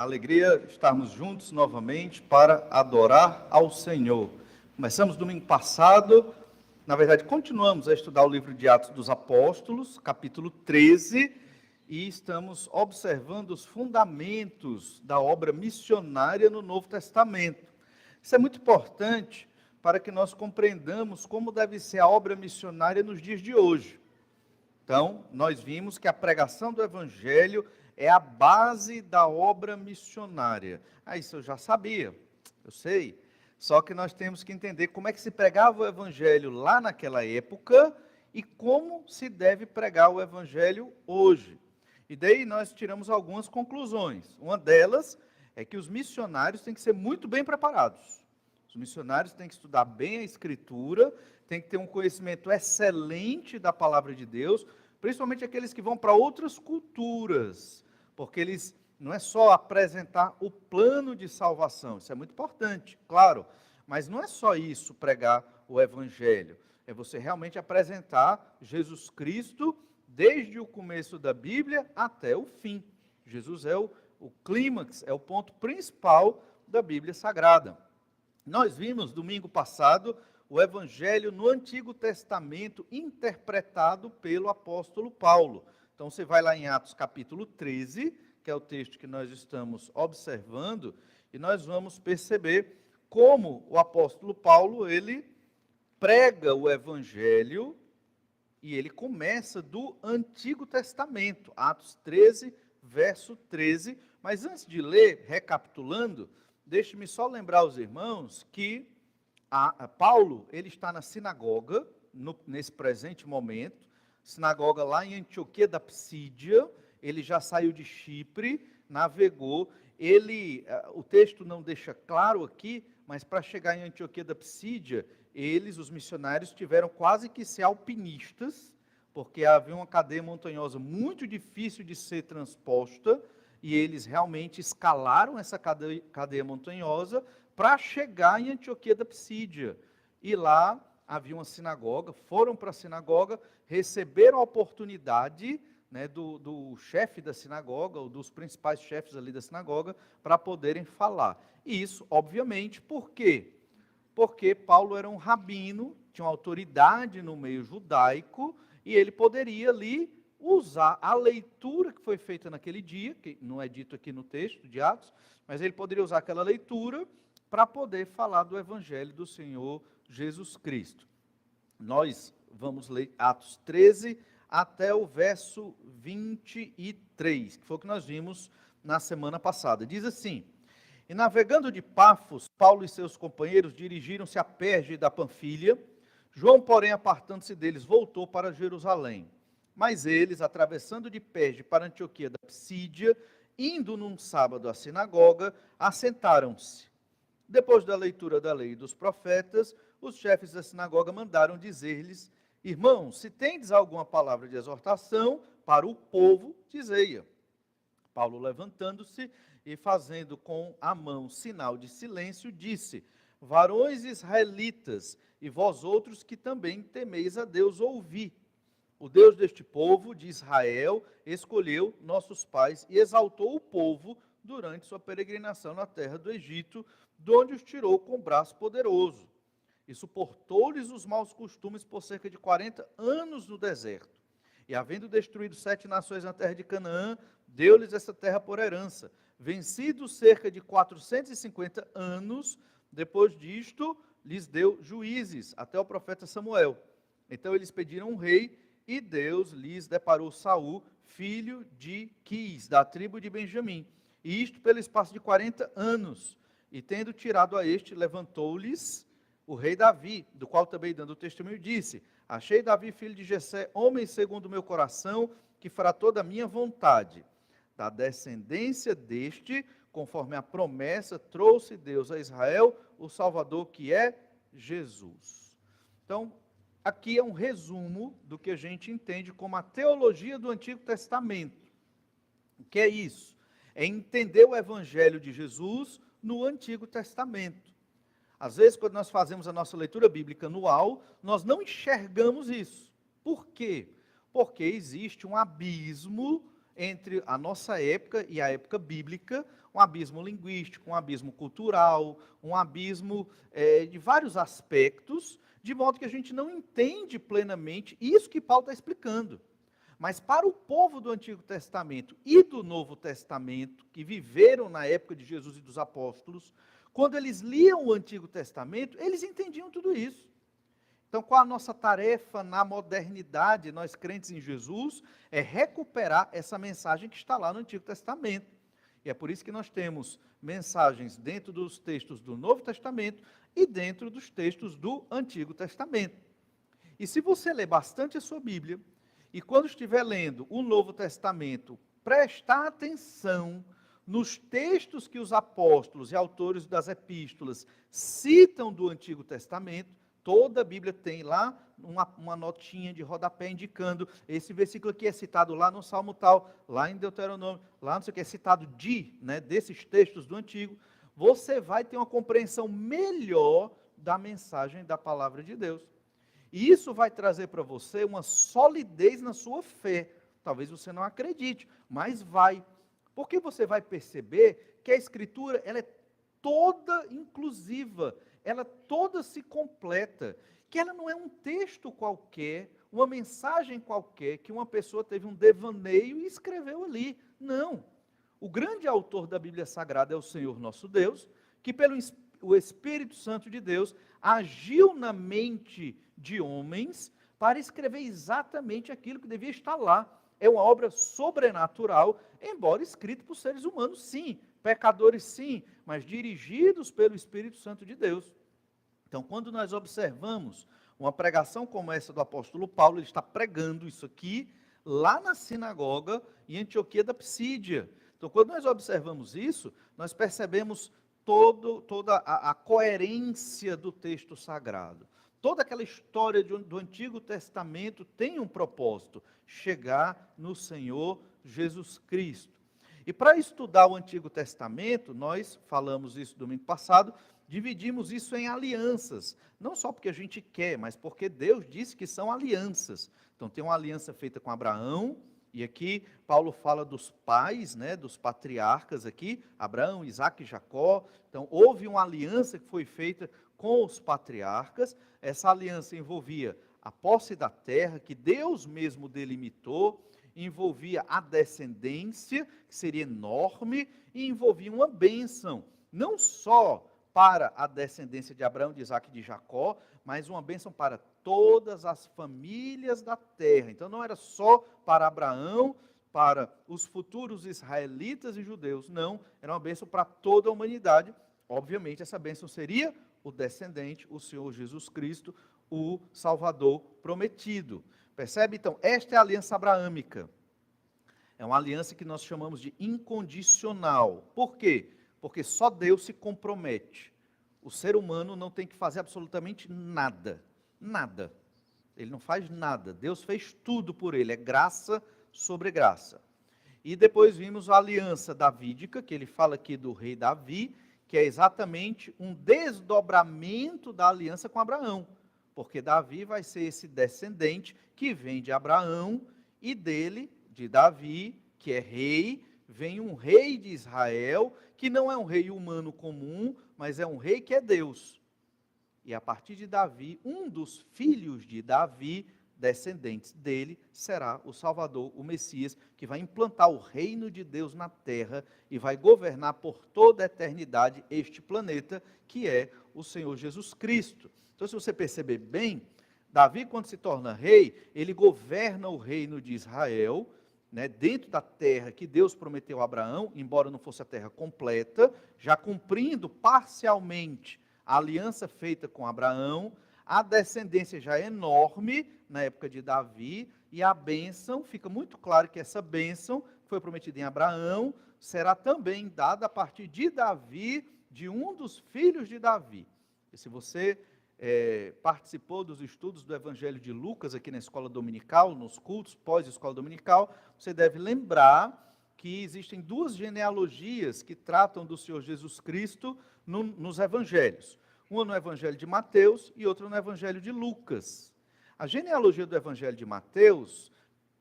Alegria estarmos juntos novamente para adorar ao Senhor. Começamos domingo passado, na verdade continuamos a estudar o livro de Atos dos Apóstolos, capítulo 13, e estamos observando os fundamentos da obra missionária no Novo Testamento. Isso é muito importante para que nós compreendamos como deve ser a obra missionária nos dias de hoje. Então, nós vimos que a pregação do Evangelho é a base da obra missionária. Isso eu já sabia, eu sei. Só que nós temos que entender como é que se pregava o Evangelho lá naquela época e como se deve pregar o Evangelho hoje. E daí nós tiramos algumas conclusões. Uma delas é que os missionários têm que ser muito bem preparados. Os missionários têm que estudar bem a Escritura, têm que ter um conhecimento excelente da palavra de Deus, principalmente aqueles que vão para outras culturas, porque eles não é só apresentar o plano de salvação, isso é muito importante, claro, mas não é só isso, pregar o Evangelho, é você realmente apresentar Jesus Cristo desde o começo da Bíblia até o fim. Jesus é o clímax, é o ponto principal da Bíblia Sagrada. Nós vimos domingo passado o Evangelho no Antigo Testamento interpretado pelo apóstolo Paulo. Então você vai lá em Atos capítulo 13, que é o texto que nós estamos observando, e nós vamos perceber como o apóstolo Paulo, ele prega o Evangelho, e ele começa do Antigo Testamento, Atos 13, verso 13. Mas antes de ler, recapitulando, deixe-me só lembrar aos irmãos que Paulo, ele está na sinagoga, nesse presente momento, sinagoga lá em Antioquia da Psídia, ele já saiu de Chipre, navegou, o texto não deixa claro aqui, mas para chegar em Antioquia da Psídia, os missionários, tiveram quase que ser alpinistas, porque havia uma cadeia montanhosa muito difícil de ser transposta, e eles realmente escalaram essa cadeia montanhosa para chegar em Antioquia da Psídia. E lá havia uma sinagoga, foram para a sinagoga, receberam a oportunidade, né, do chefe da sinagoga, ou dos principais chefes ali da sinagoga, para poderem falar. E isso, obviamente, por quê? Porque Paulo era um rabino, tinha uma autoridade no meio judaico, e ele poderia ali usar a leitura que foi feita naquele dia, que não é dito aqui no texto de Atos, mas ele poderia usar aquela leitura para poder falar do Evangelho do Senhor Jesus Cristo. Nós vamos ler Atos 13 até o verso 23, que foi o que nós vimos na semana passada. Diz assim: E navegando de Pafos, Paulo e seus companheiros dirigiram-se a Perge da Panfilha. João, porém, apartando-se deles, voltou para Jerusalém. Mas eles, atravessando de Perge para Antioquia da Psídia, indo num sábado à sinagoga, assentaram-se. Depois da leitura da lei e dos profetas, os chefes da sinagoga mandaram dizer-lhes: Irmãos, se tendes alguma palavra de exortação para o povo, dizei-a. Paulo, levantando-se e fazendo com a mão sinal de silêncio, disse: Varões israelitas, e vós outros que também temeis a Deus, ouvi. O Deus deste povo, de Israel, escolheu nossos pais e exaltou o povo durante sua peregrinação na terra do Egito, de onde os tirou com braço poderoso. E suportou-lhes os maus costumes por cerca de 40 anos no deserto. E havendo destruído 7 nações na terra de Canaã, deu-lhes essa terra por herança. Vencidos cerca de 450 anos, depois disto, lhes deu juízes, até o profeta Samuel. Então eles pediram um rei, e Deus lhes deparou Saul, filho de Quis, da tribo de Benjamim. E isto pelo espaço de 40 anos. E tendo tirado a este, levantou-lhes o rei Davi, do qual também dando testemunho disse: Achei Davi, filho de Jessé, homem segundo o meu coração, que fará toda a minha vontade. Da descendência deste, conforme a promessa, trouxe Deus a Israel o Salvador, que é Jesus. Então, aqui é um resumo do que a gente entende como a teologia do Antigo Testamento. O que é isso? É entender o Evangelho de Jesus no Antigo Testamento. Às vezes, quando nós fazemos a nossa leitura bíblica anual, nós não enxergamos isso. Por quê? Porque existe um abismo entre a nossa época e a época bíblica, um abismo linguístico, um abismo cultural, um abismo de vários aspectos, de modo que a gente não entende plenamente isso que Paulo está explicando. Mas para o povo do Antigo Testamento e do Novo Testamento, que viveram na época de Jesus e dos apóstolos, quando eles liam o Antigo Testamento, eles entendiam tudo isso. Então, qual a nossa tarefa na modernidade, nós crentes em Jesus, é recuperar essa mensagem que está lá no Antigo Testamento. E é por isso que nós temos mensagens dentro dos textos do Novo Testamento e dentro dos textos do Antigo Testamento. E se você ler bastante a sua Bíblia, e quando estiver lendo o Novo Testamento, prestar atenção nos textos que os apóstolos e autores das epístolas citam do Antigo Testamento, toda a Bíblia tem lá uma notinha de rodapé indicando esse versículo aqui é citado lá no Salmo tal, lá em Deuteronômio, lá não sei o que, é citado desses textos do Antigo. Você vai ter uma compreensão melhor da mensagem da palavra de Deus. E isso vai trazer para você uma solidez na sua fé. Talvez você não acredite, mas vai. Porque você vai perceber que a Escritura ela é toda inclusiva, ela toda se completa, que ela não é um texto qualquer, uma mensagem qualquer, que uma pessoa teve um devaneio e escreveu ali. Não. O grande autor da Bíblia Sagrada é o Senhor nosso Deus, que pelo o Espírito Santo de Deus agiu na mente de homens para escrever exatamente aquilo que devia estar lá. É uma obra sobrenatural, embora escrita por seres humanos, sim, pecadores, sim, mas dirigidos pelo Espírito Santo de Deus. Então, quando nós observamos uma pregação como essa do apóstolo Paulo, ele está pregando isso aqui, lá na sinagoga em Antioquia da Psídia. Então, quando nós observamos isso, nós percebemos toda a coerência do texto sagrado. Toda aquela história do Antigo Testamento tem um propósito, chegar no Senhor Jesus Cristo. E para estudar o Antigo Testamento, nós falamos isso domingo passado, dividimos isso em alianças. Não só porque a gente quer, mas porque Deus disse que são alianças. Então tem uma aliança feita com Abraão, e aqui Paulo fala dos pais, dos patriarcas aqui, Abraão, Isaque e Jacó. Então houve uma aliança que foi feita com os patriarcas. Essa aliança envolvia a posse da terra, que Deus mesmo delimitou, envolvia a descendência, que seria enorme, e envolvia uma bênção, não só para a descendência de Abraão, de Isaque e de Jacó, mas uma bênção para todas as famílias da terra. Então não era só para Abraão, para os futuros israelitas e judeus, não, era uma bênção para toda a humanidade. Obviamente essa bênção seria o descendente, o Senhor Jesus Cristo, o Salvador prometido. Percebe? Então, esta é a aliança abraâmica. É uma aliança que nós chamamos de incondicional. Por quê? Porque só Deus se compromete. O ser humano não tem que fazer absolutamente nada. Nada. Ele não faz nada. Deus fez tudo por ele. É graça sobre graça. E depois vimos a aliança davídica, que ele fala aqui do rei Davi, que é exatamente um desdobramento da aliança com Abraão. Porque Davi vai ser esse descendente que vem de Abraão e dele, de Davi, que é rei, vem um rei de Israel, que não é um rei humano comum, mas é um rei que é Deus. E a partir de Davi, um dos filhos de Davi, descendentes dele, será o Salvador, o Messias, que vai implantar o reino de Deus na terra e vai governar por toda a eternidade este planeta, que é o Senhor Jesus Cristo. Então, se você perceber bem, Davi, quando se torna rei, ele governa o reino de Israel, dentro da terra que Deus prometeu a Abraão, embora não fosse a terra completa, já cumprindo parcialmente a aliança feita com Abraão. A descendência já é enorme na época de Davi, e a bênção, fica muito claro que essa bênção que foi prometida em Abraão, será também dada a partir de Davi, de um dos filhos de Davi. E se você participou dos estudos do Evangelho de Lucas aqui na escola dominical, nos cultos pós-escola dominical, você deve lembrar que existem duas genealogias que tratam do Senhor Jesus Cristo nos evangelhos. Uma no Evangelho de Mateus e outra no Evangelho de Lucas. A genealogia do Evangelho de Mateus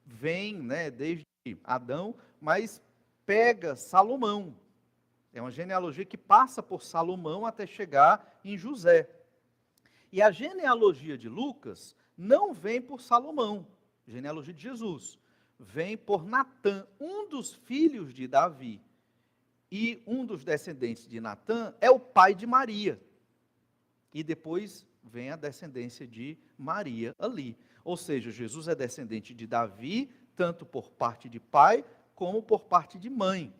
vem desde Adão, mas pega Salomão. É uma genealogia que passa por Salomão até chegar em José. E a genealogia de Lucas não vem por Salomão, genealogia de Jesus. Vem por Natã, um dos filhos de Davi. E um dos descendentes de Natã é o pai de Maria. E depois vem a descendência de Maria ali. Ou seja, Jesus é descendente de Davi, tanto por parte de pai, como por parte de mãe.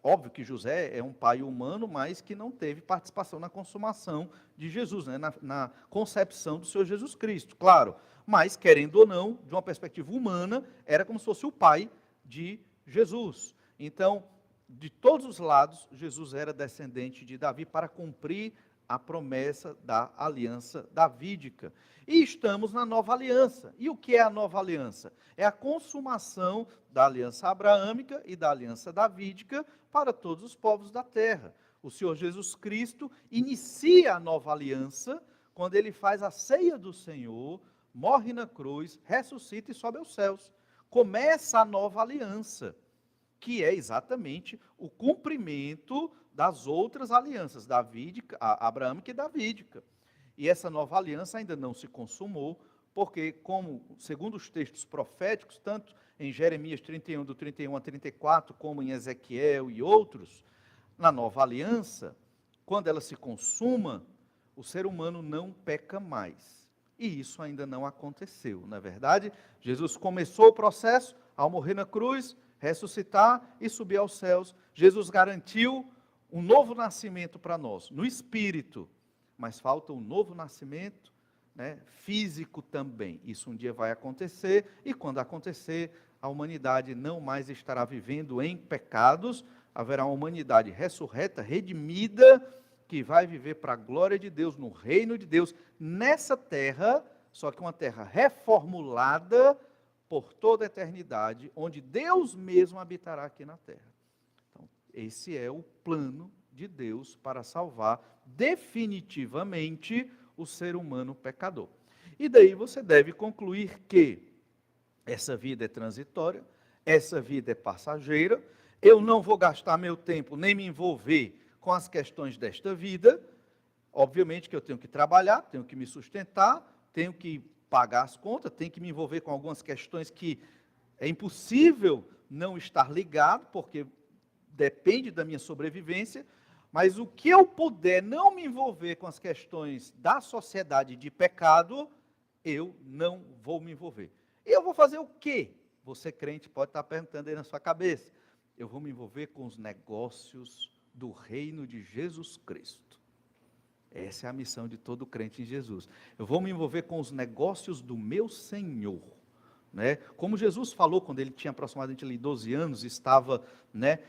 Óbvio que José é um pai humano, mas que não teve participação na consumação de Jesus, né? na concepção do Senhor Jesus Cristo, claro. Mas, querendo ou não, de uma perspectiva humana, era como se fosse o pai de Jesus. Então, de todos os lados, Jesus era descendente de Davi para cumprir a promessa da aliança davídica. E estamos na nova aliança. E o que é a nova aliança? É a consumação da aliança abraâmica e da aliança davídica para todos os povos da terra. O Senhor Jesus Cristo inicia a nova aliança quando ele faz a ceia do Senhor, morre na cruz, ressuscita e sobe aos céus. Começa a nova aliança, que é exatamente o cumprimento das outras alianças, davídica, abraâmica e davídica. E essa nova aliança ainda não se consumou, porque, como, segundo os textos proféticos, tanto em Jeremias 31, do 31 a 34, como em Ezequiel e outros, na nova aliança, quando ela se consuma, o ser humano não peca mais. E isso ainda não aconteceu, não é verdade? Jesus começou o processo ao morrer na cruz, ressuscitar e subir aos céus. Jesus garantiu um novo nascimento para nós, no espírito, mas falta um novo nascimento, né, físico também. Isso um dia vai acontecer, e quando acontecer, a humanidade não mais estará vivendo em pecados, haverá uma humanidade ressurreta, redimida, que vai viver para a glória de Deus, no reino de Deus, nessa terra, só que uma terra reformulada por toda a eternidade, onde Deus mesmo habitará aqui na terra. Então, esse é o plano de Deus para salvar definitivamente o ser humano pecador. E daí você deve concluir que essa vida é transitória, essa vida é passageira, eu não vou gastar meu tempo nem me envolver com as questões desta vida. Obviamente que eu tenho que trabalhar, tenho que me sustentar, tenho que pagar as contas, tenho que me envolver com algumas questões que é impossível não estar ligado, porque depende da minha sobrevivência, mas o que eu puder não me envolver com as questões da sociedade de pecado, eu não vou me envolver. E eu vou fazer o quê? Você, crente, pode estar perguntando aí na sua cabeça. Eu vou me envolver com os negócios do reino de Jesus Cristo. Essa é a missão de todo crente em Jesus. Eu vou me envolver com os negócios do meu Senhor. Né? Como Jesus falou quando ele tinha aproximadamente ali 12 anos, estava, né,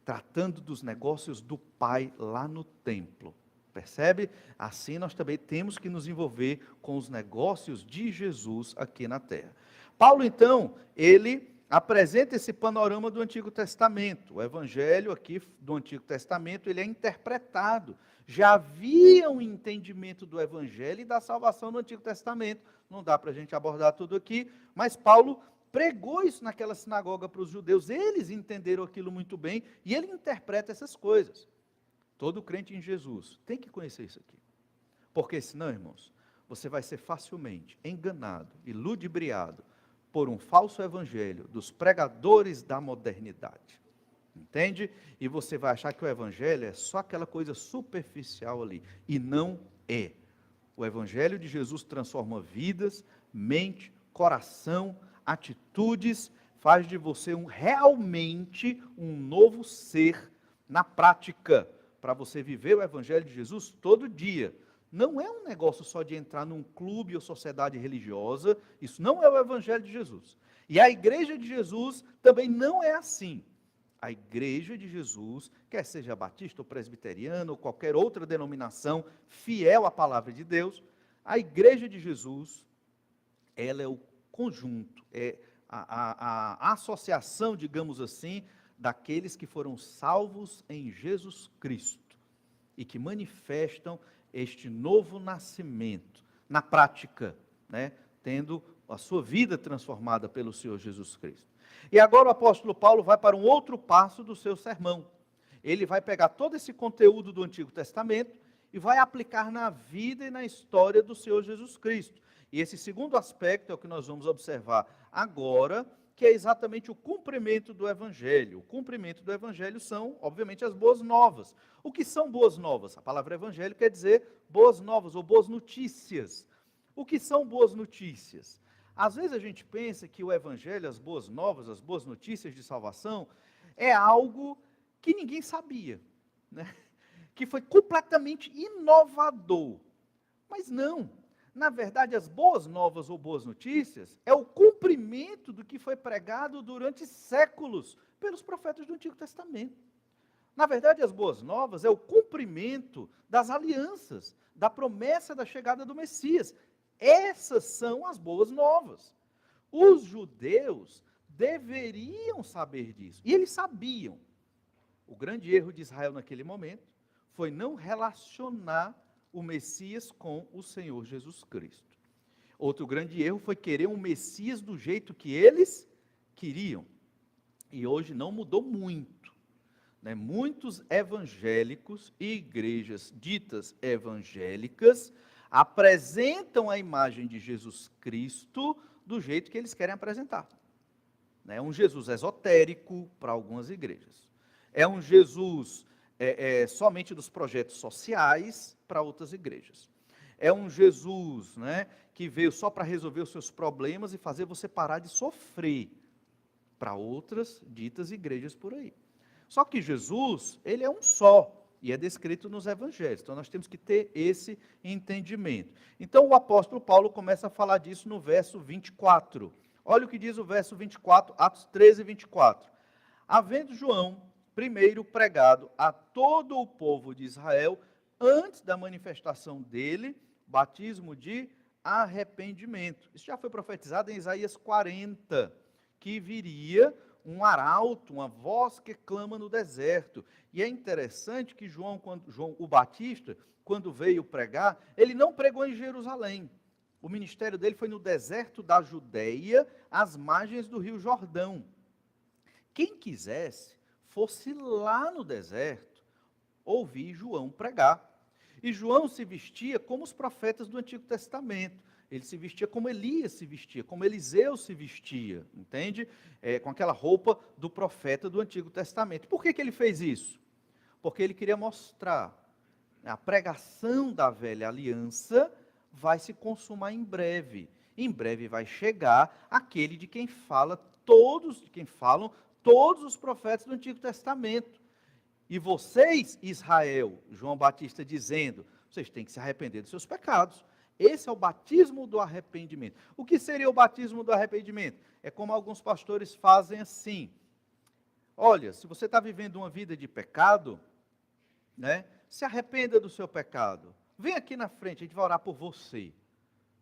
tratando dos negócios do Pai lá no templo. Percebe? Assim nós também temos que nos envolver com os negócios de Jesus aqui na terra. Paulo, então, ele apresenta esse panorama do Antigo Testamento. O evangelho aqui do Antigo Testamento, ele é interpretado. Já havia um entendimento do evangelho e da salvação no Antigo Testamento. Não dá para a gente abordar tudo aqui, mas Paulo pregou isso naquela sinagoga para os judeus. Eles entenderam aquilo muito bem e ele interpreta essas coisas. Todo crente em Jesus tem que conhecer isso aqui. Porque senão, irmãos, você vai ser facilmente enganado e ludibriado por um falso evangelho dos pregadores da modernidade. Entende? E você vai achar que o evangelho é só aquela coisa superficial ali. E não é. O evangelho de Jesus transforma vidas, mente, coração, atitudes, faz de você realmente um novo ser na prática, para você viver o evangelho de Jesus todo dia. Não é um negócio só de entrar num clube ou sociedade religiosa, isso não é o evangelho de Jesus. E a igreja de Jesus também não é assim. A igreja de Jesus, quer seja batista ou presbiteriana ou qualquer outra denominação fiel à palavra de Deus, a igreja de Jesus, ela é o conjunto, é a associação, digamos assim, daqueles que foram salvos em Jesus Cristo e que manifestam este novo nascimento na prática, né, tendo a sua vida transformada pelo Senhor Jesus Cristo. E agora o apóstolo Paulo vai para um outro passo do seu sermão. Ele vai pegar todo esse conteúdo do Antigo Testamento e vai aplicar na vida e na história do Senhor Jesus Cristo. E esse segundo aspecto é o que nós vamos observar agora, que é exatamente o cumprimento do Evangelho. O cumprimento do Evangelho são, obviamente, as boas novas. O que são boas novas? A palavra Evangelho quer dizer boas novas ou boas notícias. O que são boas notícias? Às vezes a gente pensa que o Evangelho, as boas novas, as boas notícias de salvação, é algo que ninguém sabia, né? Que foi completamente inovador. Mas não. Na verdade, as boas novas ou boas notícias é o cumprimento do que foi pregado durante séculos pelos profetas do Antigo Testamento. Na verdade, as boas novas é o cumprimento das alianças, da promessa da chegada do Messias. Essas são as boas novas. Os judeus deveriam saber disso, e eles sabiam. O grande erro de Israel naquele momento foi não relacionar o Messias com o Senhor Jesus Cristo. Outro grande erro foi querer um Messias do jeito que eles queriam. E hoje não mudou muito, né? Muitos evangélicos e igrejas ditas evangélicas apresentam a imagem de Jesus Cristo do jeito que eles querem apresentar. É um Jesus esotérico para algumas igrejas. É um Jesus somente dos projetos sociais para outras igrejas. É um Jesus, né, que veio só para resolver os seus problemas e fazer você parar de sofrer para outras ditas igrejas por aí. Só que Jesus, ele é um só e é descrito nos evangelhos. Então nós temos que ter esse entendimento. Então o apóstolo Paulo começa a falar disso no verso 24. Olha o que diz o verso 24, Atos 13, 24. Havendo João primeiro pregado a todo o povo de Israel, antes da manifestação dele, batismo de arrependimento. Isso já foi profetizado em Isaías 40, que viria um arauto, uma voz que clama no deserto. E é interessante que João o Batista, quando veio pregar, ele não pregou em Jerusalém. O ministério dele foi no deserto da Judeia, às margens do rio Jordão. Quem quisesse, fosse lá no deserto ouvir João pregar. E João se vestia como os profetas do Antigo Testamento. Ele se vestia como Elias se vestia, como Eliseu se vestia, entende? Com aquela roupa do profeta do Antigo Testamento. Por que ele fez isso? Porque ele queria mostrar a pregação da velha aliança vai se consumar em breve. Em breve vai chegar aquele de quem falam todos os profetas do Antigo Testamento. E vocês, Israel, João Batista dizendo, vocês têm que se arrepender dos seus pecados. Esse é o batismo do arrependimento. O que seria o batismo do arrependimento? É como alguns pastores fazem assim. Olha, se você está vivendo uma vida de pecado, né, se arrependa do seu pecado. Vem aqui na frente, a gente vai orar por você.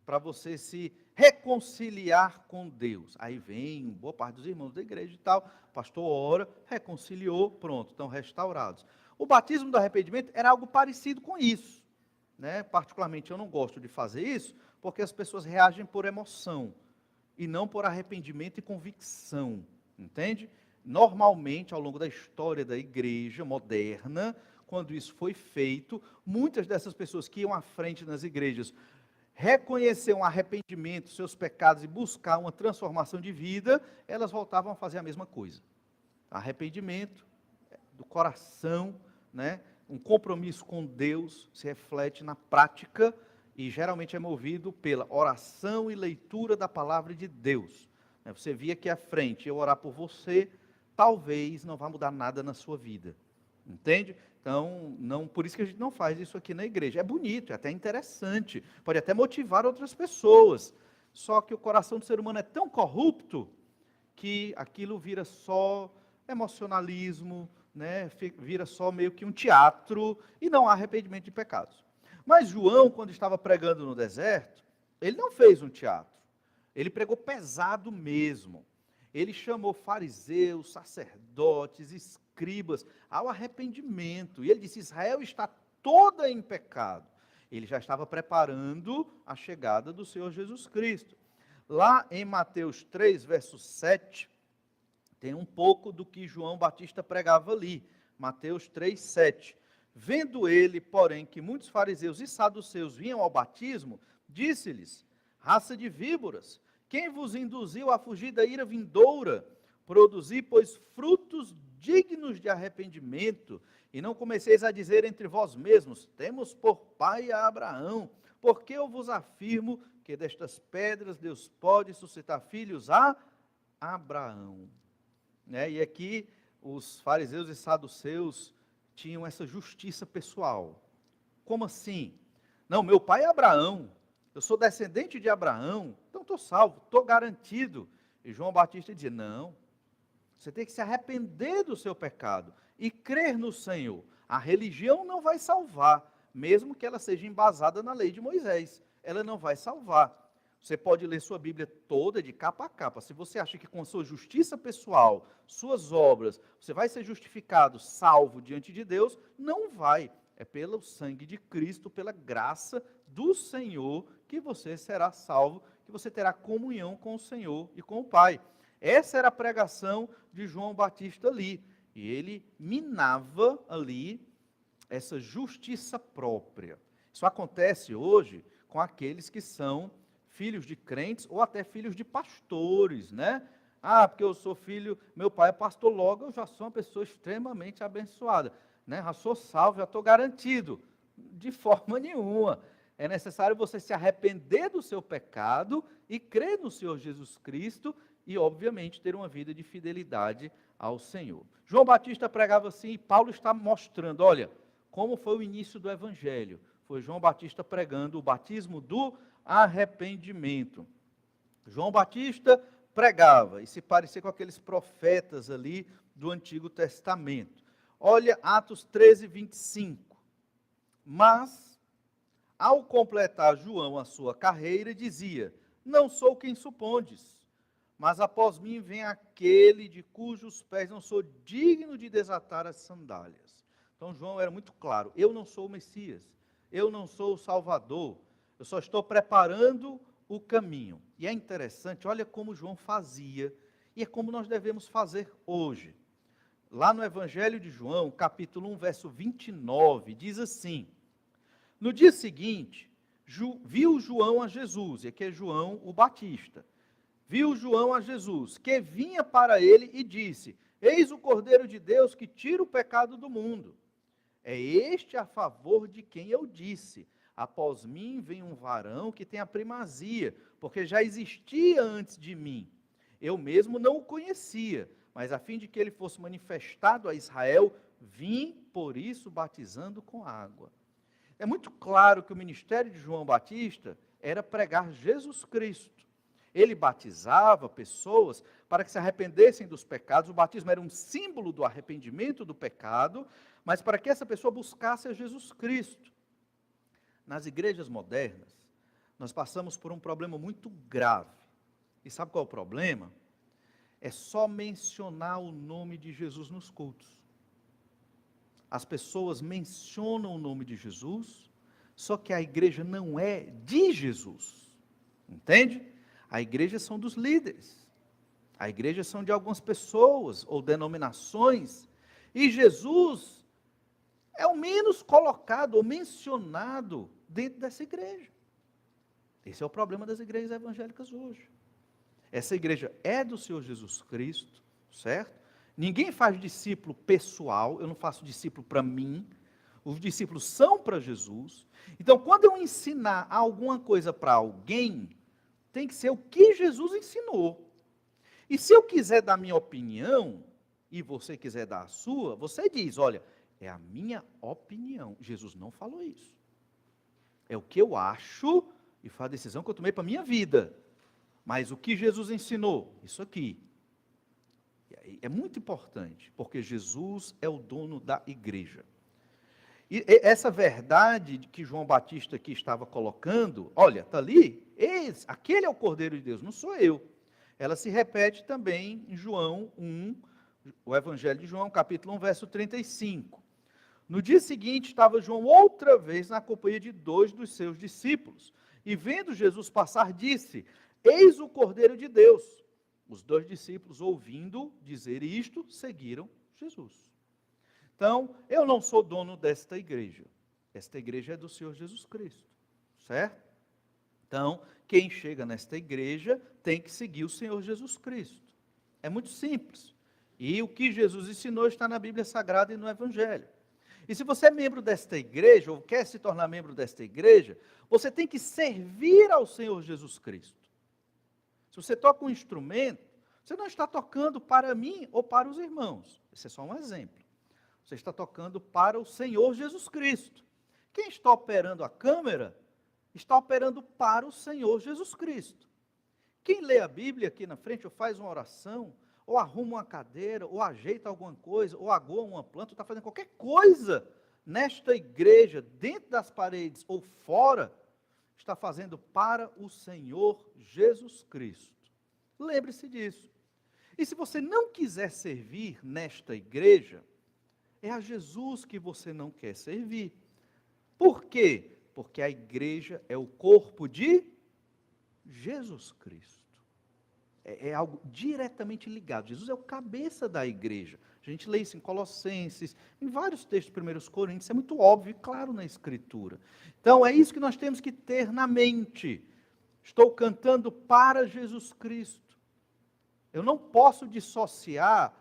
Para você se reconciliar com Deus. Aí vem boa parte dos irmãos da igreja e tal, o pastor ora, reconciliou, pronto, estão restaurados. O batismo do arrependimento era algo parecido com isso, né? Particularmente eu não gosto de fazer isso, porque as pessoas reagem por emoção, e não por arrependimento e convicção, entende? Normalmente, ao longo da história da igreja moderna, quando isso foi feito, muitas dessas pessoas que iam à frente nas igrejas, reconhecer um arrependimento, seus pecados e buscar uma transformação de vida, elas voltavam a fazer a mesma coisa. Arrependimento do coração, né? Um compromisso com Deus se reflete na prática e geralmente é movido pela oração e leitura da palavra de Deus. Você vir aqui à frente e eu orar por você, talvez não vá mudar nada na sua vida. Entende? Então, por isso que a gente não faz isso aqui na igreja. É bonito, é até interessante, pode até motivar outras pessoas. Só que o coração do ser humano é tão corrupto que aquilo vira só emocionalismo, né? Vira só meio que um teatro e não há arrependimento de pecados. Mas João, quando estava pregando no deserto, ele não fez um teatro. Ele pregou pesado mesmo. Ele chamou fariseus, sacerdotes, escribas ao arrependimento. E ele disse, Israel está toda em pecado. Ele já estava preparando a chegada do Senhor Jesus Cristo. Lá em Mateus 3, verso 7, Tem um pouco do que João Batista pregava ali, Mateus 3:7. Vendo ele, porém, que muitos fariseus e saduceus vinham ao batismo, disse-lhes: raça de víboras, quem vos induziu a fugir da ira vindoura? Produzi, pois, frutos dignos de arrependimento, e não comeceis a dizer entre vós mesmos: temos por pai a Abraão, porque eu vos afirmo que destas pedras Deus pode suscitar filhos a Abraão. E aqui os fariseus e saduceus tinham essa justiça pessoal. Como assim? Não, meu pai é Abraão, eu sou descendente de Abraão, então estou salvo, estou garantido. E João Batista dizia: não, você tem que se arrepender do seu pecado e crer no Senhor. A religião não vai salvar, mesmo que ela seja embasada na lei de Moisés. Ela não vai salvar. Você pode ler sua Bíblia toda de capa a capa. Se você acha que com a sua justiça pessoal, suas obras, você vai ser justificado, salvo diante de Deus, não vai. É pelo sangue de Cristo, pela graça do Senhor, que você será salvo, que você terá comunhão com o Senhor e com o Pai. Essa era a pregação de João Batista ali. E ele minava ali essa justiça própria. Isso acontece hoje com aqueles que são filhos de crentes ou até filhos de pastores, né? Ah, porque eu sou filho, meu pai é pastor, logo eu já sou uma pessoa extremamente abençoada, né? Já sou salvo, já estou garantido. De forma nenhuma. É necessário você se arrepender do seu pecado e crer no Senhor Jesus Cristo e, obviamente, ter uma vida de fidelidade ao Senhor. João Batista pregava assim e Paulo está mostrando, olha, como foi o início do Evangelho. Foi João Batista pregando o batismo do arrependimento. João Batista pregava e se parecia com aqueles profetas ali do Antigo Testamento. Olha Atos 13:25. Mas, ao completar João a sua carreira, dizia: não sou quem supondes, mas após mim vem aquele de cujos pés não sou digno de desatar as sandálias. Então João era muito claro: eu não sou o Messias, eu não sou o Salvador, eu só estou preparando o caminho. E é interessante, olha como João fazia, e é como nós devemos fazer hoje. Lá no Evangelho de João, capítulo 1, verso 29, diz assim: no dia seguinte, viu João a Jesus, e aqui é João o Batista, viu João a Jesus, que vinha para ele e disse: eis o Cordeiro de Deus que tira o pecado do mundo. É este a favor de quem eu disse: após mim vem um varão que tem a primazia, porque já existia antes de mim. Eu mesmo não o conhecia, mas a fim de que ele fosse manifestado a Israel, vim por isso batizando com água. É muito claro que o ministério de João Batista era pregar Jesus Cristo. Ele batizava pessoas para que se arrependessem dos pecados. O batismo era um símbolo do arrependimento do pecado, mas para que essa pessoa buscasse a Jesus Cristo. Nas igrejas modernas, nós passamos por um problema muito grave. E sabe qual é o problema? É só mencionar o nome de Jesus nos cultos. As pessoas mencionam o nome de Jesus, só que a igreja não é de Jesus. Entende? A igreja são dos líderes. A igreja são de algumas pessoas ou denominações. E Jesus é o menos colocado ou mencionado dentro dessa igreja. Esse é o problema das igrejas evangélicas hoje. Essa igreja é do Senhor Jesus Cristo, certo? Ninguém faz discípulo pessoal, eu não faço discípulo para mim, os discípulos são para Jesus. Então, quando eu ensinar alguma coisa para alguém, tem que ser o que Jesus ensinou. E se eu quiser dar minha opinião, e você quiser dar a sua, você diz: olha, é a minha opinião. Jesus não falou isso. É o que eu acho e foi a decisão que eu tomei para a minha vida. Mas o que Jesus ensinou? Isso aqui. É muito importante, porque Jesus é o dono da igreja. E essa verdade que João Batista aqui estava colocando, olha, está ali, aquele é o Cordeiro de Deus, não sou eu. Ela se repete também em João 1, o Evangelho de João, capítulo 1, verso 35. No dia seguinte, estava João outra vez na companhia de 2 dos seus discípulos. E vendo Jesus passar, disse: eis o Cordeiro de Deus. Os 2 discípulos, ouvindo dizer isto, seguiram Jesus. Então, eu não sou dono desta igreja. Esta igreja é do Senhor Jesus Cristo, certo? Então, quem chega nesta igreja tem que seguir o Senhor Jesus Cristo. É muito simples. E o que Jesus ensinou está na Bíblia Sagrada e no Evangelho. E se você é membro desta igreja, ou quer se tornar membro desta igreja, você tem que servir ao Senhor Jesus Cristo. Se você toca um instrumento, você não está tocando para mim ou para os irmãos. Esse é só um exemplo. Você está tocando para o Senhor Jesus Cristo. Quem está operando a câmera, está operando para o Senhor Jesus Cristo. Quem lê a Bíblia aqui na frente, ou faz uma oração, ou arruma uma cadeira, ou ajeita alguma coisa, ou agoa uma planta, ou está fazendo qualquer coisa nesta igreja, dentro das paredes ou fora, está fazendo para o Senhor Jesus Cristo. Lembre-se disso. E se você não quiser servir nesta igreja, é a Jesus que você não quer servir. Por quê? Porque a igreja é o corpo de Jesus Cristo. É algo diretamente ligado. Jesus é o cabeça da igreja. A gente lê isso em Colossenses, em vários textos de 1 Coríntios, é muito óbvio e claro na Escritura. Então, é isso que nós temos que ter na mente. Estou cantando para Jesus Cristo. Eu não posso dissociar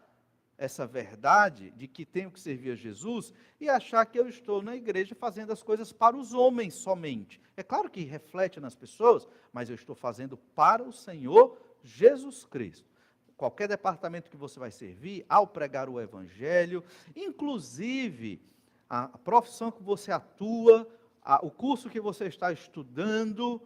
essa verdade de que tenho que servir a Jesus e achar que eu estou na igreja fazendo as coisas para os homens somente. É claro que reflete nas pessoas, mas eu estou fazendo para o Senhor Jesus Cristo. Qualquer departamento que você vai servir, ao pregar o Evangelho, inclusive a profissão que você atua, o curso que você está estudando,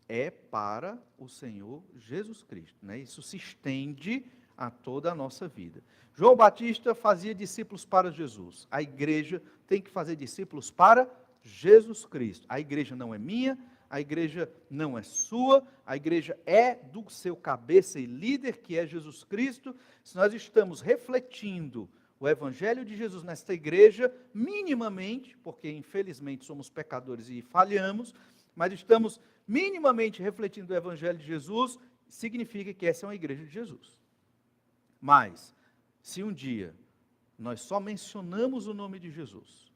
é para o Senhor Jesus Cristo. Né? Isso se estende a toda a nossa vida. João Batista fazia discípulos para Jesus. A igreja tem que fazer discípulos para Jesus Cristo. A igreja não é minha, a igreja não é sua, a igreja é do seu cabeça e líder, que é Jesus Cristo. Se nós estamos refletindo o Evangelho de Jesus nesta igreja, minimamente, porque infelizmente somos pecadores e falhamos, mas estamos minimamente refletindo o Evangelho de Jesus, significa que essa é uma igreja de Jesus. Mas, se um dia nós só mencionamos o nome de Jesus,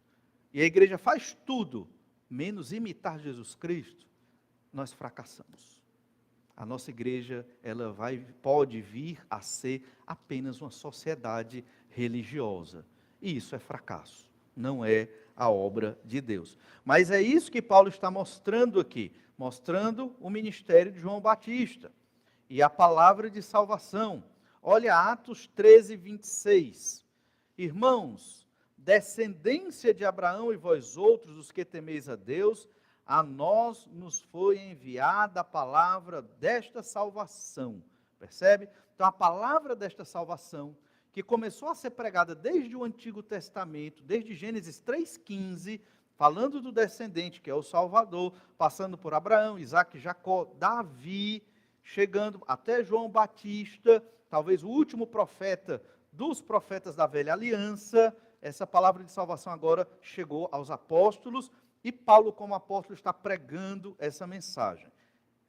e a igreja faz tudo, menos imitar Jesus Cristo, nós fracassamos. A nossa igreja, ela pode vir a ser apenas uma sociedade religiosa. E isso é fracasso, não é a obra de Deus. Mas é isso que Paulo está mostrando aqui, mostrando o ministério de João Batista e a palavra de salvação. Olha Atos 13, 26. Irmãos, descendência de Abraão e vós outros, os que temeis a Deus, a nós nos foi enviada a palavra desta salvação. Percebe? Então a palavra desta salvação, que começou a ser pregada desde o Antigo Testamento, desde Gênesis 3,15, falando do descendente, que é o Salvador, passando por Abraão, Isaac, Jacó, Davi, chegando até João Batista, talvez o último profeta dos profetas da velha aliança. Essa palavra de salvação agora chegou aos apóstolos, e Paulo, como apóstolo, está pregando essa mensagem.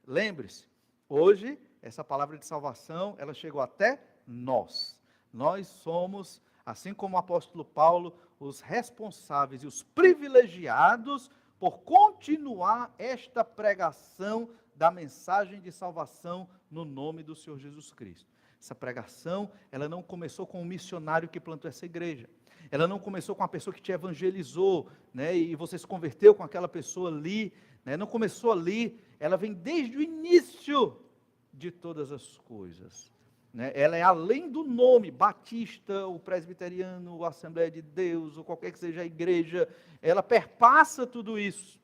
Lembre-se, hoje, essa palavra de salvação, ela chegou até nós. Nós somos, assim como o apóstolo Paulo, os responsáveis e os privilegiados por continuar esta pregação da mensagem de salvação no nome do Senhor Jesus Cristo. Essa pregação, ela não começou com um missionário que plantou essa igreja. Ela não começou com a pessoa que te evangelizou, né, e você se converteu com aquela pessoa ali. Né, não começou ali, ela vem desde o início de todas as coisas. Né, ela é além do nome, Batista, o presbiteriano, o Assembleia de Deus, ou qualquer que seja a igreja, ela perpassa tudo isso.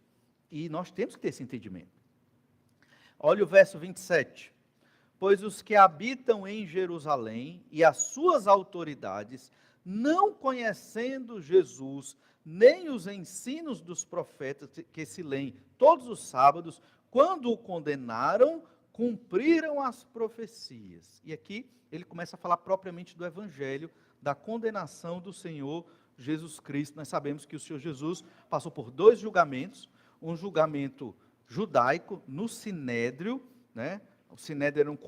E nós temos que ter esse entendimento. Olha o verso 27. Pois os que habitam em Jerusalém e as suas autoridades, não conhecendo Jesus, nem os ensinos dos profetas que se leem todos os sábados, quando o condenaram, cumpriram as profecias. E aqui ele começa a falar propriamente do evangelho, da condenação do Senhor Jesus Cristo. Nós sabemos que o Senhor Jesus passou por 2 julgamentos, um julgamento judaico no Sinédrio, né? O Sinédrio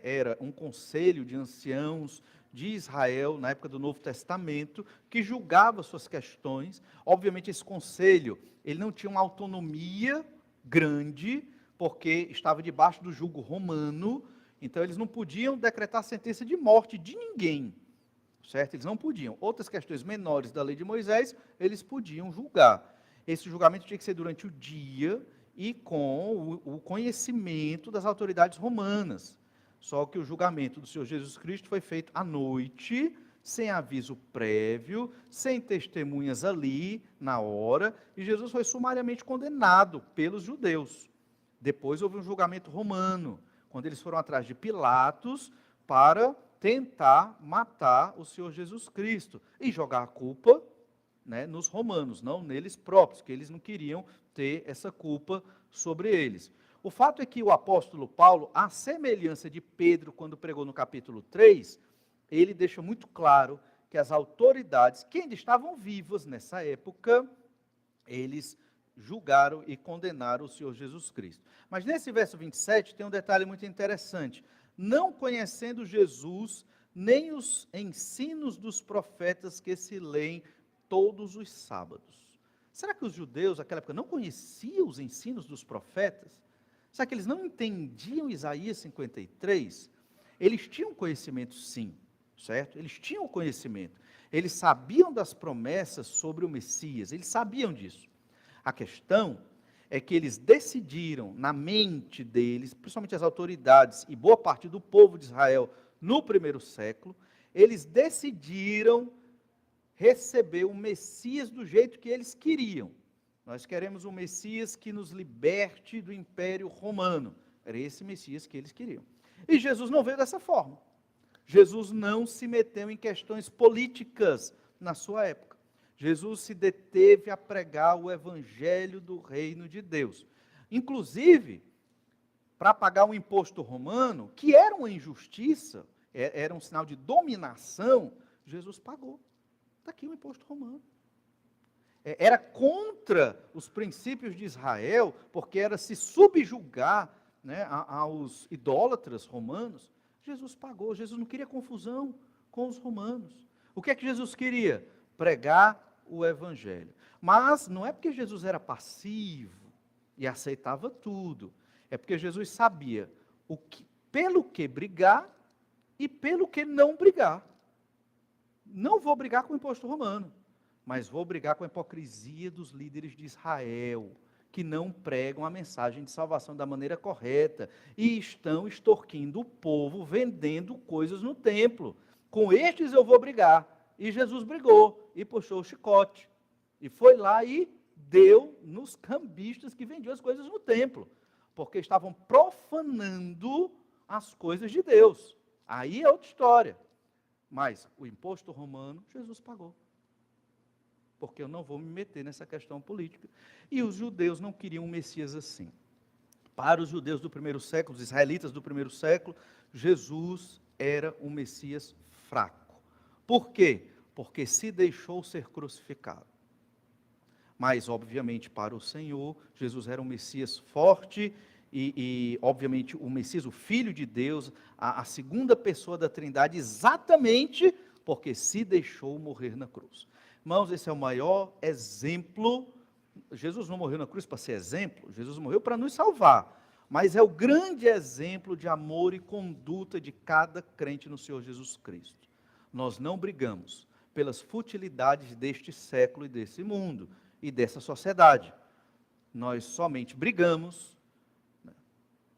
era um conselho de anciãos de Israel, na época do Novo Testamento, que julgava suas questões. Obviamente, esse conselho ele não tinha uma autonomia grande, porque estava debaixo do jugo romano, então eles não podiam decretar sentença de morte de ninguém, certo? Eles não podiam. Outras questões menores da lei de Moisés, eles podiam julgar. Esse julgamento tinha que ser durante o dia e com o conhecimento das autoridades romanas. Só que o julgamento do Senhor Jesus Cristo foi feito à noite, sem aviso prévio, sem testemunhas ali, na hora, e Jesus foi sumariamente condenado pelos judeus. Depois houve um julgamento romano, quando eles foram atrás de Pilatos para tentar matar o Senhor Jesus Cristo e jogar a culpa, né, nos romanos, não neles próprios, que eles não queriam ter essa culpa sobre eles. O fato é que o apóstolo Paulo, à semelhança de Pedro, quando pregou no capítulo 3, ele deixa muito claro que as autoridades, que ainda estavam vivas nessa época, eles julgaram e condenaram o Senhor Jesus Cristo. Mas nesse verso 27 tem um detalhe muito interessante. Não conhecendo Jesus, nem os ensinos dos profetas que se leem todos os sábados. Será que os judeus naquela época não conheciam os ensinos dos profetas? Será que eles não entendiam Isaías 53? Eles tinham conhecimento, sim, certo? Eles tinham conhecimento. Eles sabiam das promessas sobre o Messias, eles sabiam disso. A questão é que eles decidiram, na mente deles, principalmente as autoridades e boa parte do povo de Israel no primeiro século, eles decidiram receber o Messias do jeito que eles queriam. Nós queremos um Messias que nos liberte do Império Romano. Era esse Messias que eles queriam. E Jesus não veio dessa forma. Jesus não se meteu em questões políticas na sua época. Jesus se deteve a pregar o evangelho do reino de Deus. Inclusive, para pagar um imposto romano, que era uma injustiça, era um sinal de dominação, Jesus pagou. Está aqui o imposto romano. Era contra os princípios de Israel, porque era se subjugar, né, aos idólatras romanos. Jesus pagou. Jesus não queria confusão com os romanos. O que é que Jesus queria? Pregar o evangelho. Mas não é porque Jesus era passivo e aceitava tudo. É porque Jesus sabia pelo que brigar e pelo que não brigar. Não vou brigar com o imposto romano, mas vou brigar com a hipocrisia dos líderes de Israel, que não pregam a mensagem de salvação da maneira correta e estão extorquindo o povo, vendendo coisas no templo. Com estes eu vou brigar. E Jesus brigou e puxou o chicote. E foi lá e deu nos cambistas que vendiam as coisas no templo, porque estavam profanando as coisas de Deus. Aí é outra história. Mas o imposto romano, Jesus pagou. Porque eu não vou me meter nessa questão política. E os judeus não queriam um Messias assim. Para os judeus do primeiro século, os israelitas do primeiro século, Jesus era um Messias fraco. Por quê? Porque se deixou ser crucificado. Mas, obviamente, para o Senhor, Jesus era um Messias forte e obviamente, o Messias, o Filho de Deus, a segunda pessoa da Trindade, exatamente porque se deixou morrer na cruz. Irmãos, esse é o maior exemplo. Jesus não morreu na cruz para ser exemplo, Jesus morreu para nos salvar. Mas é o grande exemplo de amor e conduta de cada crente no Senhor Jesus Cristo. Nós não brigamos pelas futilidades deste século e desse mundo e dessa sociedade. Nós somente brigamos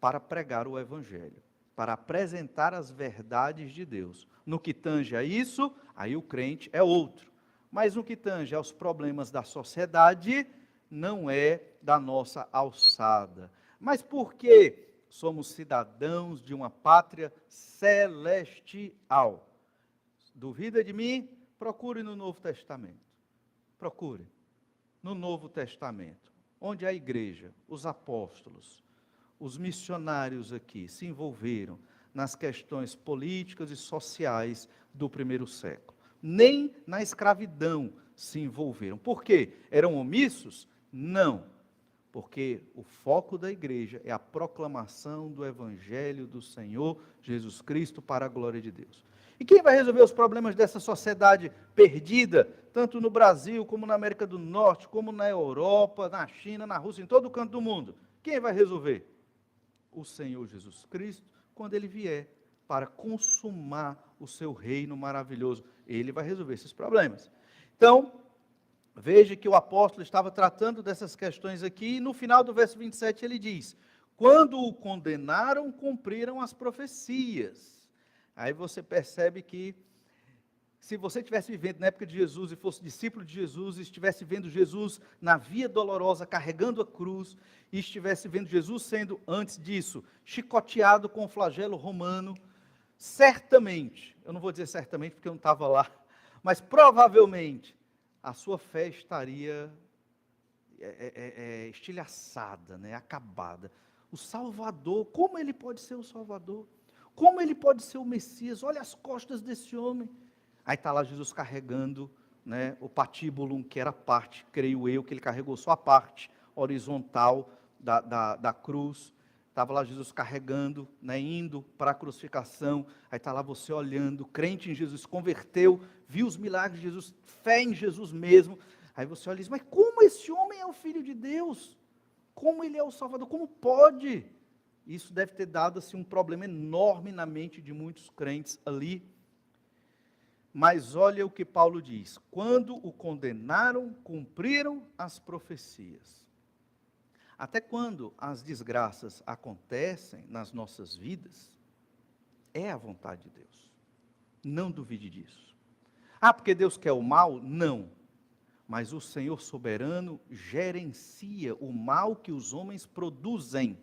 para pregar o Evangelho, para apresentar as verdades de Deus. No que tange a isso, aí o crente é outro. Mas no que tange aos problemas da sociedade, não é da nossa alçada. Mas por que somos cidadãos de uma pátria celestial? Duvida de mim? Procure no Novo Testamento. Procure no Novo Testamento, onde a igreja, os apóstolos, os missionários aqui se envolveram nas questões políticas e sociais do primeiro século. Nem na escravidão se envolveram. Por quê? Eram omissos? Não. Porque o foco da igreja é a proclamação do Evangelho do Senhor Jesus Cristo para a glória de Deus. E quem vai resolver os problemas dessa sociedade perdida, tanto no Brasil, como na América do Norte, como na Europa, na China, na Rússia, em todo o canto do mundo? Quem vai resolver? O Senhor Jesus Cristo, quando Ele vier para consumar o seu reino maravilhoso. Ele vai resolver esses problemas. Então, veja que o apóstolo estava tratando dessas questões aqui, e no final do verso 27 ele diz: quando o condenaram, cumpriram as profecias. Aí você percebe que, se você estivesse vivendo na época de Jesus e fosse discípulo de Jesus, e estivesse vendo Jesus na via dolorosa, carregando a cruz, e estivesse vendo Jesus sendo, antes disso, chicoteado com o flagelo romano, certamente, eu não vou dizer certamente porque eu não estava lá, mas provavelmente, a sua fé estaria estilhaçada, né, acabada. O Salvador, como ele pode ser o Salvador? Como ele pode ser o Messias? Olha as costas desse homem. Aí está lá Jesus carregando, né, o patíbulo, que era a parte, creio eu, que ele carregou só a parte horizontal da cruz. Estava lá Jesus carregando, né, indo para a crucificação. Aí está lá você olhando, crente em Jesus, converteu, viu os milagres de Jesus, fé em Jesus mesmo. Aí você olha e diz: mas como esse homem é o Filho de Deus? Como ele é o Salvador? Como pode? Isso deve ter dado assim, um problema enorme na mente de muitos crentes ali. Mas olha o que Paulo diz: quando o condenaram, cumpriram as profecias. Até quando as desgraças acontecem nas nossas vidas, é a vontade de Deus. Não duvide disso. Ah, porque Deus quer o mal? Não. Mas o Senhor soberano gerencia o mal que os homens produzem.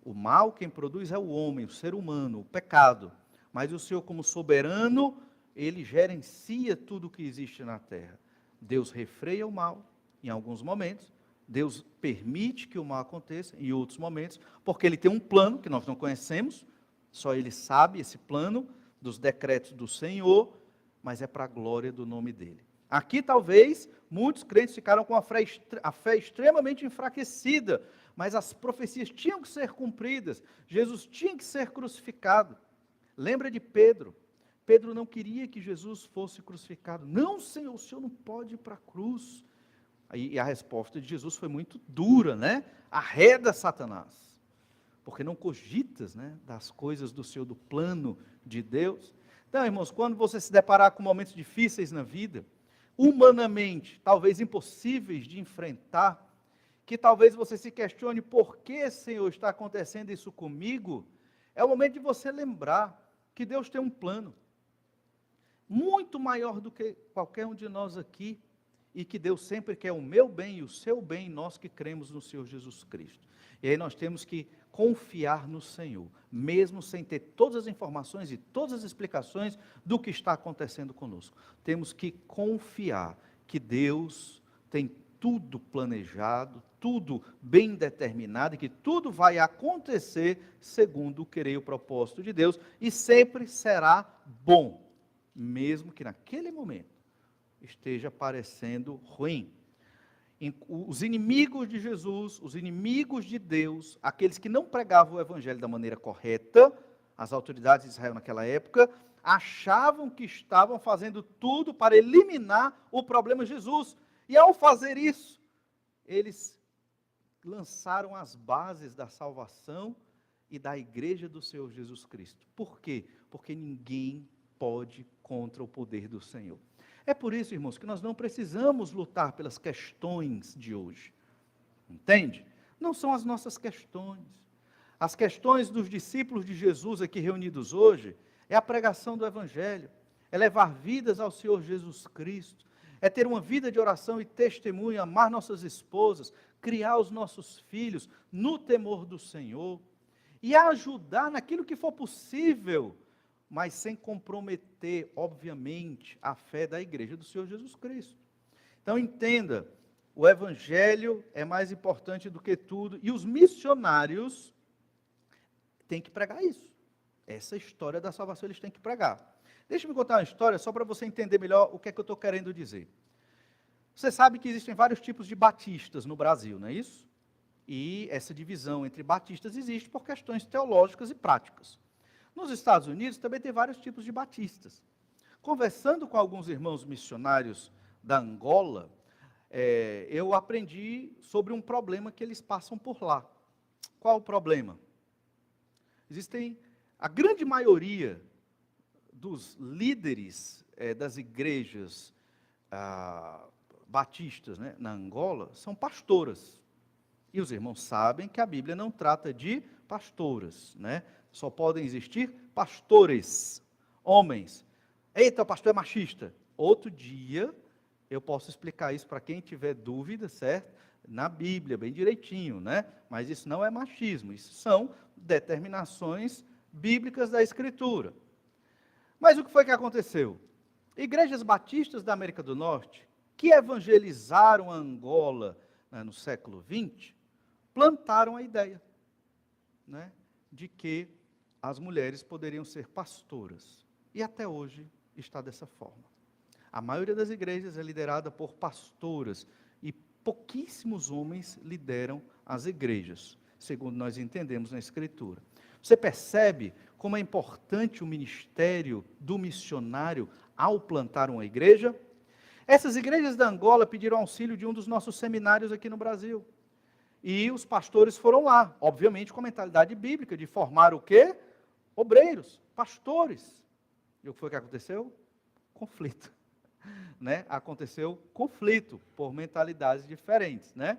O mal quem produz é o homem, o ser humano, o pecado. Mas o Senhor, como soberano, Ele gerencia tudo o que existe na terra. Deus refreia o mal em alguns momentos. Deus permite que o mal aconteça em outros momentos, porque Ele tem um plano que nós não conhecemos, só Ele sabe esse plano dos decretos do Senhor, mas é para a glória do nome dEle. Aqui talvez muitos crentes ficaram com a fé extremamente enfraquecida, mas as profecias tinham que ser cumpridas, Jesus tinha que ser crucificado. Lembra de Pedro? Pedro não queria que Jesus fosse crucificado. Não, Senhor, o Senhor não pode ir para a cruz. E a resposta de Jesus foi muito dura, né? Arreda, Satanás, porque não cogitas, né, das coisas do Senhor, do plano de Deus. Então, irmãos, quando você se deparar com momentos difíceis na vida, humanamente, talvez impossíveis de enfrentar, que talvez você se questione: por que, Senhor, está acontecendo isso comigo? É o momento de você lembrar que Deus tem um plano muito maior do que qualquer um de nós aqui, e que Deus sempre quer o meu bem e o seu bem, nós que cremos no Senhor Jesus Cristo. E aí nós temos que confiar no Senhor, mesmo sem ter todas as informações e todas as explicações do que está acontecendo conosco. Temos que confiar que Deus tem tudo planejado, tudo bem determinado, e que tudo vai acontecer segundo o querer e o propósito de Deus, e sempre será bom, mesmo que naquele momento esteja parecendo ruim. Os inimigos de Jesus, os inimigos de Deus, aqueles que não pregavam o evangelho da maneira correta, as autoridades de Israel naquela época, achavam que estavam fazendo tudo para eliminar o problema Jesus. E ao fazer isso, eles lançaram as bases da salvação e da igreja do Senhor Jesus Cristo. Por quê? Porque ninguém pode contra o poder do Senhor. É por isso, irmãos, que nós não precisamos lutar pelas questões de hoje. Entende? Não são as nossas questões. As questões dos discípulos de Jesus aqui reunidos hoje é a pregação do Evangelho, é levar vidas ao Senhor Jesus Cristo, é ter uma vida de oração e testemunho, amar nossas esposas, criar os nossos filhos no temor do Senhor e ajudar naquilo que for possível, mas sem comprometer, obviamente, a fé da igreja do Senhor Jesus Cristo. Então entenda, o Evangelho é mais importante do que tudo, e os missionários têm que pregar isso. Essa história da salvação eles têm que pregar. Deixa eu contar uma história, só para você entender melhor o que é que eu estou querendo dizer. Você sabe que existem vários tipos de batistas no Brasil, não é isso? E essa divisão entre batistas existe por questões teológicas e práticas. Nos Estados Unidos também tem vários tipos de batistas. Conversando com alguns irmãos missionários da Angola, eu aprendi sobre um problema que eles passam por lá. Qual o problema? Existem, a grande maioria dos líderes das igrejas batistas, né, na Angola são pastoras. E os irmãos sabem que a Bíblia não trata de pastoras, né? Só podem existir pastores, homens. Eita, o pastor é machista. Outro dia eu posso explicar isso para quem tiver dúvida, certo? Na Bíblia, bem direitinho, né? Mas isso não é machismo, isso são determinações bíblicas da Escritura. Mas o que foi que aconteceu? Igrejas batistas da América do Norte, que evangelizaram a Angola, né, no século XX, plantaram a ideia, né, de que as mulheres poderiam ser pastoras. E até hoje está dessa forma. A maioria das igrejas é liderada por pastoras e pouquíssimos homens lideram as igrejas, segundo nós entendemos na Escritura. Você percebe como é importante o ministério do missionário ao plantar uma igreja? Essas igrejas da Angola pediram auxílio de um dos nossos seminários aqui no Brasil. E os pastores foram lá, obviamente com a mentalidade bíblica de formar o quê? Obreiros, pastores. E o que foi que aconteceu? Conflito. Né? Aconteceu conflito por mentalidades diferentes. Né?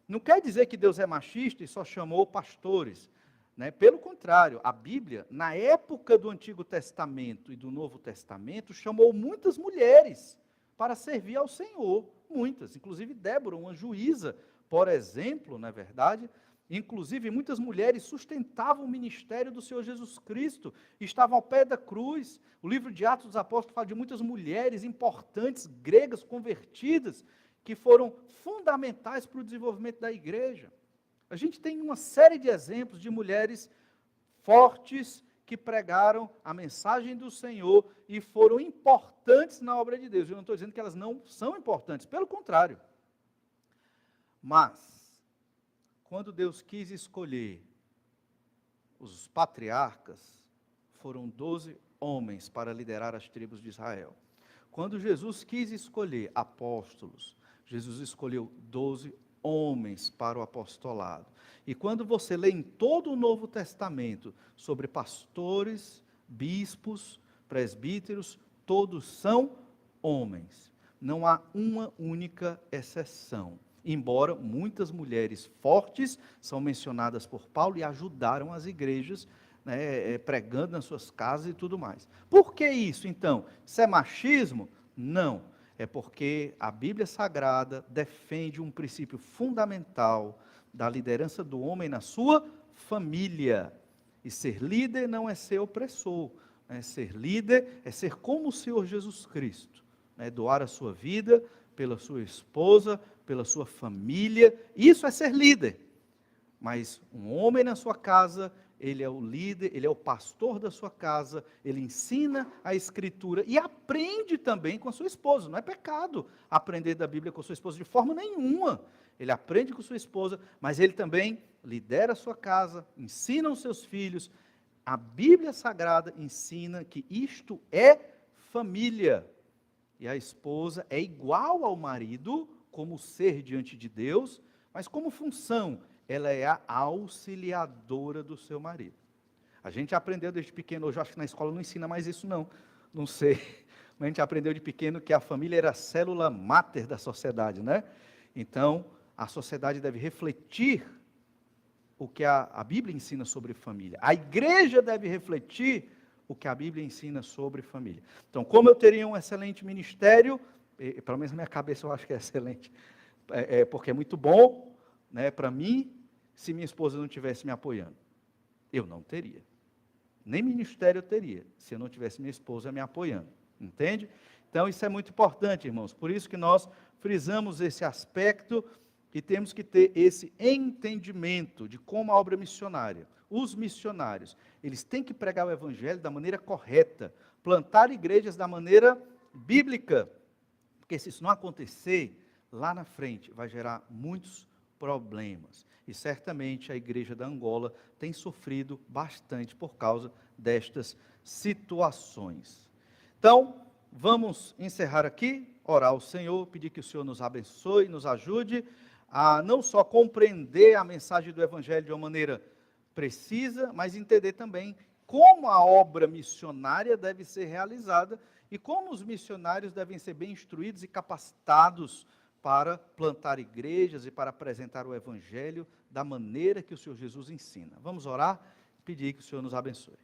Não quer dizer que Deus é machista e só chamou pastores. Né? Pelo contrário, a Bíblia, na época do Antigo Testamento e do Novo Testamento, chamou muitas mulheres para servir ao Senhor. Muitas, inclusive Débora, uma juíza, por exemplo, não é verdade? Inclusive, muitas mulheres sustentavam o ministério do Senhor Jesus Cristo, estavam ao pé da cruz. O livro de Atos dos Apóstolos fala de muitas mulheres importantes, gregas, convertidas, que foram fundamentais para o desenvolvimento da igreja. A gente tem uma série de exemplos de mulheres fortes que pregaram a mensagem do Senhor e foram importantes na obra de Deus. Eu não estou dizendo que elas não são importantes, pelo contrário. Mas, quando Deus quis escolher os patriarcas, foram 12 homens para liderar as tribos de Israel. Quando Jesus quis escolher apóstolos, Jesus escolheu 12 homens para o apostolado. E quando você lê em todo o Novo Testamento sobre pastores, bispos, presbíteros, todos são homens. Não há uma única exceção. Embora muitas mulheres fortes são mencionadas por Paulo e ajudaram as igrejas, né, pregando nas suas casas e tudo mais. Por que isso, então? Isso é machismo? Não. É porque a Bíblia Sagrada defende um princípio fundamental da liderança do homem na sua família. E ser líder não é ser opressor. Né? Ser líder é ser como o Senhor Jesus Cristo. Né? Doar a sua vida pela sua esposa, pela sua família. Isso é ser líder. Mas um homem na sua casa, ele é o líder, ele é o pastor da sua casa, ele ensina a Escritura e aprende também com a sua esposa. Não é pecado aprender da Bíblia com a sua esposa de forma nenhuma. Ele aprende com sua esposa, mas ele também lidera a sua casa, ensina os seus filhos. A Bíblia Sagrada ensina que isto é família. E a esposa é igual ao marido como ser diante de Deus, mas como função, ela é a auxiliadora do seu marido. A gente aprendeu desde pequeno, hoje eu acho que na escola não ensina mais isso não sei, mas a gente aprendeu de pequeno que a família era a célula máter da sociedade, né? Então, a sociedade deve refletir o que a Bíblia ensina sobre família. A igreja deve refletir o que a Bíblia ensina sobre família. Então, como eu teria um excelente ministério, pelo menos na minha cabeça eu acho que é excelente, porque é muito bom, né, para mim, se minha esposa não estivesse me apoiando. Eu não teria. Nem ministério eu teria, se eu não tivesse minha esposa me apoiando. Entende? Então, isso é muito importante, irmãos. Por isso que nós frisamos esse aspecto e temos que ter esse entendimento de como a obra missionária, os missionários, eles têm que pregar o evangelho da maneira correta, plantar igrejas da maneira bíblica, porque se isso não acontecer, lá na frente vai gerar muitos problemas. E certamente a igreja da Angola tem sofrido bastante por causa destas situações. Então, vamos encerrar aqui, orar ao Senhor, pedir que o Senhor nos abençoe, nos ajude a não só compreender a mensagem do Evangelho de uma maneira precisa, mas entender também como a obra missionária deve ser realizada e como os missionários devem ser bem instruídos e capacitados para plantar igrejas e para apresentar o Evangelho da maneira que o Senhor Jesus ensina. Vamos orar e pedir que o Senhor nos abençoe.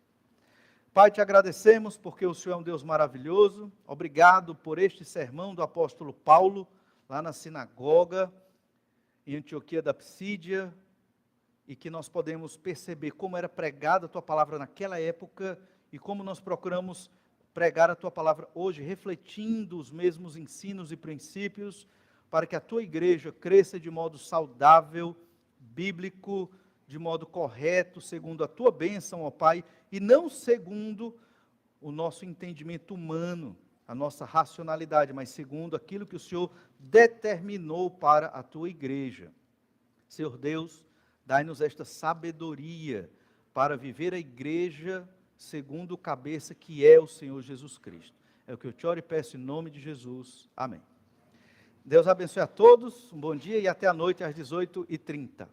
Pai, te agradecemos porque o Senhor é um Deus maravilhoso. Obrigado por este sermão do apóstolo Paulo, lá na sinagoga, em Antioquia da Psídia, e que nós podemos perceber como era pregada a tua palavra naquela época e como nós procuramos pregar a tua palavra hoje, refletindo os mesmos ensinos e princípios, para que a tua igreja cresça de modo saudável, bíblico, de modo correto, segundo a tua bênção, ó Pai, e não segundo o nosso entendimento humano, a nossa racionalidade, mas segundo aquilo que o Senhor determinou para a tua igreja. Senhor Deus, dai-nos esta sabedoria para viver a igreja segundo o cabeça que é o Senhor Jesus Cristo. É o que eu te oro e peço em nome de Jesus. Amém. Deus abençoe a todos, um bom dia e até a noite às 18h30.